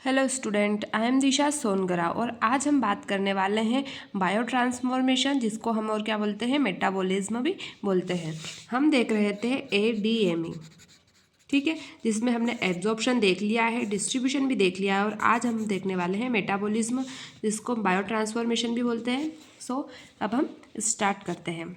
Hello student, I am दिशा सोनगरा और आज हम बात करने वाले हैं बायो ट्रांसफॉर्मेशन, जिसको हम और क्या बोलते हैं, मेटाबॉलिज्म भी बोलते हैं। हम देख रहे थे ADME, ठीक है, जिसमें हमने एब्जॉर्प्शन देख लिया है, डिस्ट्रीब्यूशन भी देख लिया है और आज हम देखने वाले हैं मेटाबॉलिज्म, जिसको बायो ट्रांसफॉर्मेशन भी बोलते हैं। सो अब हम स्टार्ट करते हैं।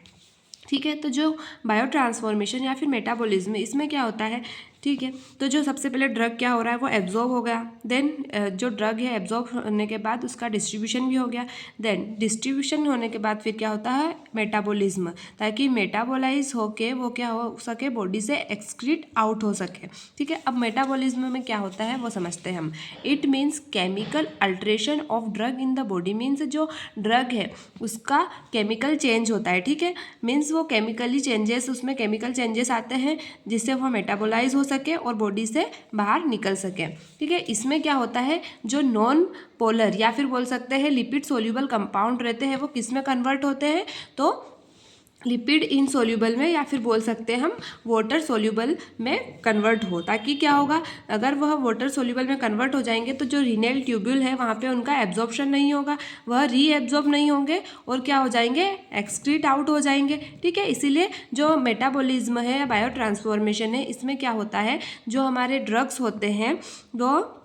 ठीक है, तो जो बायो ट्रांसफॉर्मेशन या फिर मेटाबॉलिज्म, इसमें क्या होता है, ठीक है, तो जो सबसे पहले ड्रग क्या हो रहा है, वो एब्जॉर्ब हो गया। देन जो ड्रग है एब्जॉर्ब होने के बाद उसका डिस्ट्रीब्यूशन भी हो गया। देन डिस्ट्रीब्यूशन होने के बाद फिर क्या होता है, मेटाबॉलिज्म, ताकि मेटाबोलाइज होके वो क्या हो सके, बॉडी से एक्सक्रीट आउट हो सके। ठीक है, अब मेटाबॉलिज्म में क्या होता है वो समझते हैं हम। It means chemical alteration of drug in the body, means जो ड्रग है उसका केमिकल चेंज होता है। ठीक है, मीन्स वो केमिकली चेंजेस, उसमें केमिकल चेंजेस आते हैं जिससे वो मेटाबोलाइज हो सके और बॉडी से बाहर निकल सके। ठीक है, इसमें क्या होता है, जो नॉन पोलर या फिर बोल सकते हैं लिपिड सोल्यूबल कंपाउंड रहते हैं, वो किस में कन्वर्ट होते हैं, तो लिपिड इन सोल्यूबल में, या फिर बोल सकते हैं हम वाटर सोल्यूबल में कन्वर्ट हो। ताकि क्या होगा, अगर वह वाटर सोल्यूबल में कन्वर्ट हो जाएंगे तो जो रीनल ट्यूब्यूल है वहाँ पे उनका एब्जॉर्प्शन नहीं होगा, वह रीएब्जॉर्ब नहीं होंगे और क्या हो जाएंगे, एक्सक्रीट आउट हो जाएंगे। ठीक है, इसीलिए जो मेटाबॉलिज्म है या बायो ट्रांसफॉर्मेशन है, इसमें क्या होता है, जो हमारे ड्रग्स होते हैं वो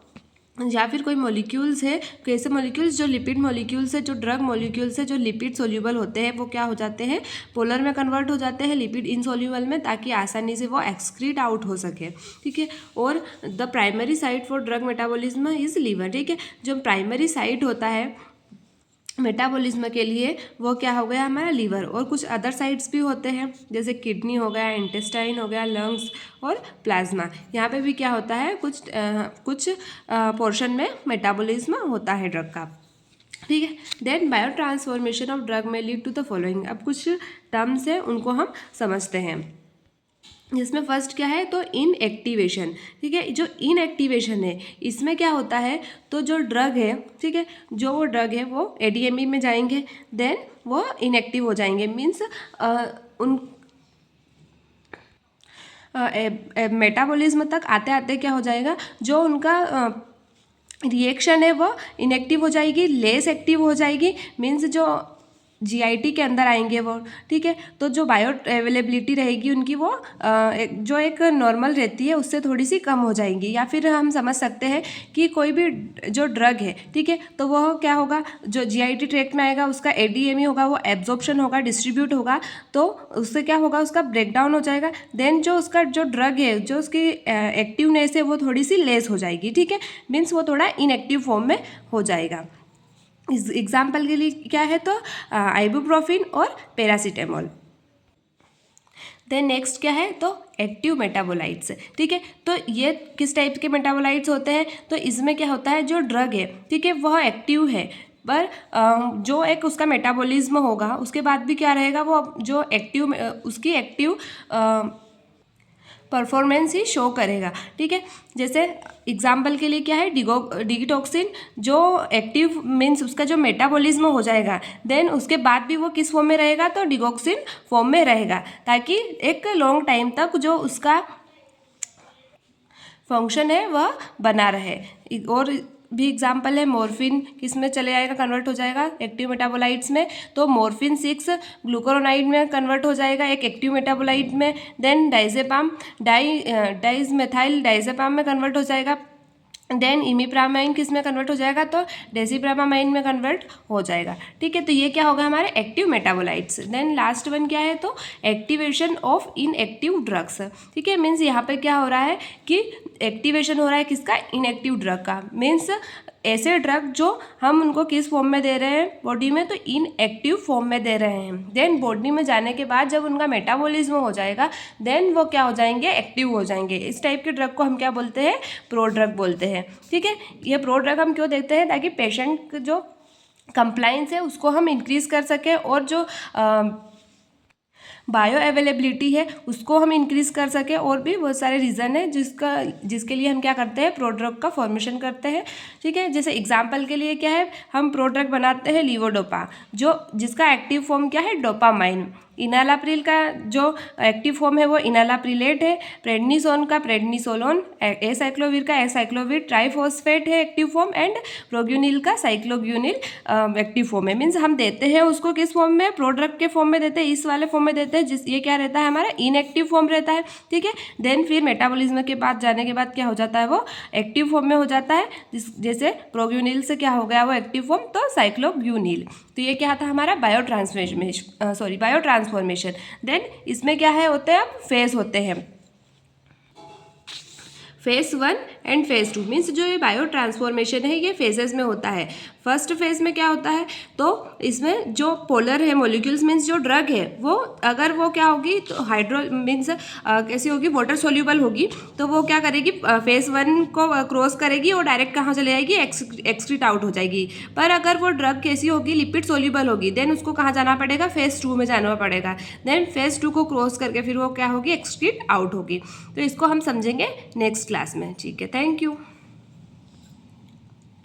या फिर कोई मॉलिक्यूल्स है, कैसे मॉलिक्यूल्स, जो लिपिड मॉलिक्यूल्स है, जो ड्रग मॉलिक्यूल्स है, जो लिपिड सोल्यूबल होते हैं, वो क्या हो जाते हैं, पोलर में कन्वर्ट हो जाते हैं लिपिड इनसोल्यूबल में, ताकि आसानी से वो एक्सक्रीट आउट हो सके। ठीक है, और the primary site for drug metabolism is liver. ठीक है, जो प्राइमरी साइट होता है मेटाबॉलिज्म के लिए वो क्या हो गया, हमारा लीवर। और कुछ अदर साइट्स भी होते हैं, जैसे किडनी हो गया, इंटेस्टाइन हो गया, लंग्स और प्लाज्मा। यहाँ पे भी क्या होता है, कुछ पोर्शन में मेटाबॉलिज्म होता है ड्रग का। ठीक है, then bio transformation of drug में लीड टू द फॉलोइंग। अब कुछ टर्म्स है उनको हम समझते हैं, जिसमें फर्स्ट क्या है, तो इनएक्टिवेशन। ठीक है, जो इनएक्टिवेशन है इसमें क्या होता है, तो जो ड्रग है, ठीक है, जो वो ड्रग है वो ADME में जाएंगे, देन वो इनएक्टिव हो जाएंगे। मीन्स उन मेटाबॉलिज्म तक आते आते क्या हो जाएगा, जो उनका रिएक्शन है वो इनएक्टिव हो जाएगी, लेस एक्टिव हो जाएगी। मीन्स जो GIT के अंदर आएंगे वो। ठीक है, तो जो बायो अवेलेबिलिटी रहेगी उनकी वो जो एक नॉर्मल रहती है उससे थोड़ी सी कम हो जाएंगी। या फिर हम समझ सकते हैं कि कोई भी जो ड्रग है, ठीक है, तो वह क्या होगा, जो GIT ट्रैक्ट में आएगा उसका ADME होगा, वो एब्जॉर्प्शन होगा, डिस्ट्रीब्यूट होगा, तो उससे क्या होगा, उसका ब्रेकडाउन हो जाएगा। देन जो उसका जो ड्रग है, जो उसकी एक्टिवनेस है वो थोड़ी सी लेस हो जाएगी। ठीक है, मीन्स वो थोड़ा इनएक्टिव फॉर्म में हो जाएगा। इस एग्जाम्पल के लिए क्या है, तो आइबुप्रोफिन और पैरासीटामोल। देन नेक्स्ट क्या है, तो एक्टिव मेटाबोलाइट्स। ठीक है, तो ये किस टाइप के मेटाबोलाइट्स होते हैं, तो इसमें क्या होता है, जो ड्रग है, ठीक है, वह एक्टिव है, पर जो एक उसका मेटाबॉलिज्म होगा उसके बाद भी क्या रहेगा, वो जो एक्टिव उसकी एक्टिव परफॉर्मेंस ही शो करेगा। ठीक है, जैसे एग्जाम्पल के लिए क्या है, डिगोटॉक्सिन, जो एक्टिव मीन्स उसका जो मेटाबॉलिज्म हो जाएगा, देन उसके बाद भी वो किस फॉर्म में रहेगा, तो डिगोक्सिन फॉर्म में रहेगा, ताकि एक लॉन्ग टाइम तक जो उसका फंक्शन है वह बना रहे। और भी एग्जाम्पल है, मॉर्फिन किस में चले जाएगा, कन्वर्ट हो जाएगा एक्टिव मेटाबोलाइट्स में, तो मॉर्फिन 6 ग्लूकोरोनाइड में कन्वर्ट हो जाएगा एक एक्टिव मेटाबोलाइट में। देन डाइजेपाम डाइजमेथाइल डाइजेपाम में कन्वर्ट हो जाएगा। देन इमिप्रामाइन किस में कन्वर्ट हो जाएगा, तो डेसिप्रामाइन में कन्वर्ट हो जाएगा। ठीक है, तो ये क्या होगा, हमारे active metabolites. Then last one क्या है, तो एक्टिवेशन ऑफ इनएक्टिव ड्रग्स। ठीक है, मीन्स यहाँ पे क्या हो रहा है कि एक्टिवेशन हो रहा है किसका, इनएक्टिव ड्रग का। मीन्स ऐसे ड्रग जो हम उनको किस फॉर्म में दे रहे हैं बॉडी में, तो इनएक्टिव फॉर्म में दे रहे हैं। देन बॉडी में जाने के बाद जब उनका मेटाबॉलिज्म हो जाएगा, देन वो क्या हो जाएंगे, एक्टिव हो जाएंगे। इस टाइप के ड्रग को हम क्या बोलते हैं, प्रो ड्रग बोलते हैं। ठीक है, ये प्रो ड्रग हम क्यों देते हैं, ताकि पेशेंट जो कंप्लाइंस है उसको हम इंक्रीज कर सकें, और जो बायो अवेलेबिलिटी है उसको हम इंक्रीज कर सकें। और भी बहुत सारे रीज़न है जिसके लिए हम क्या करते हैं, प्रोड्रग का फॉर्मेशन करते हैं। ठीक है, जैसे एग्जांपल के लिए क्या है, हम प्रोड्रग बनाते हैं लीवोडोपा, जिसका एक्टिव फॉर्म क्या है, डोपामाइन। इनालाप्रिल का जो एक्टिव फॉर्म है वो इनालाप्रिलेट है, प्रेडनिसोन का प्रेडनिसोलोन, एसाइक्लोविर का एसाइक्लोविर ट्राइफॉस्फेट है एक्टिव फॉर्म, एंड प्रोग्यूनिल का साइक्लोग्यूनिल एक्टिव फॉर्म है। मीन्स हम देते हैं उसको किस फॉर्म में, प्रोडक्ट के फॉर्म में देते हैं, इस वाले फॉर्म में देते हैं, जिस ये क्या रहता है हमारा इनएक्टिव फॉर्म रहता है, ठीक है। देन फिर मेटाबॉलिज्म के बाद जाने के बाद क्या हो जाता है, वो एक्टिव फॉर्म में हो जाता है, जैसे प्रोग्यूनिल से क्या हो गया वो एक्टिव फॉर्म, तो साइक्लोग्यूनिल। तो ये क्या था हमारा बायो ट्रांसफॉर्मेशन। देन इसमें क्या है होते हैं, अब फेज होते हैं, फेज 1 एंड फेज 2। मीन्स जो ये बायो ट्रांसफॉर्मेशन है ये फेजेस में होता है। फर्स्ट फेज में क्या होता है, तो इसमें जो पोलर है मॉलिक्यूल्स, मीन्स जो ड्रग है वो अगर वो क्या होगी, तो हाइड्रो मीन्स कैसी होगी, वाटर सोल्यूबल होगी, तो वो क्या करेगी, फेज 1 को क्रॉस करेगी और डायरेक्ट कहाँ चले जाएगी, एक्सक्रीट आउट हो जाएगी। पर अगर वो ड्रग कैसी होगी, लिपिड सोल्यूबल होगी, देन उसको कहाँ जाना पड़ेगा, फेज 2 में जाना पड़ेगा। देन फेज 2 को क्रॉस करके फिर वो क्या होगी, एक्सक्रीट आउट होगी। तो इसको हम समझेंगे नेक्स्ट क्लास में, ठीक है। Thank you.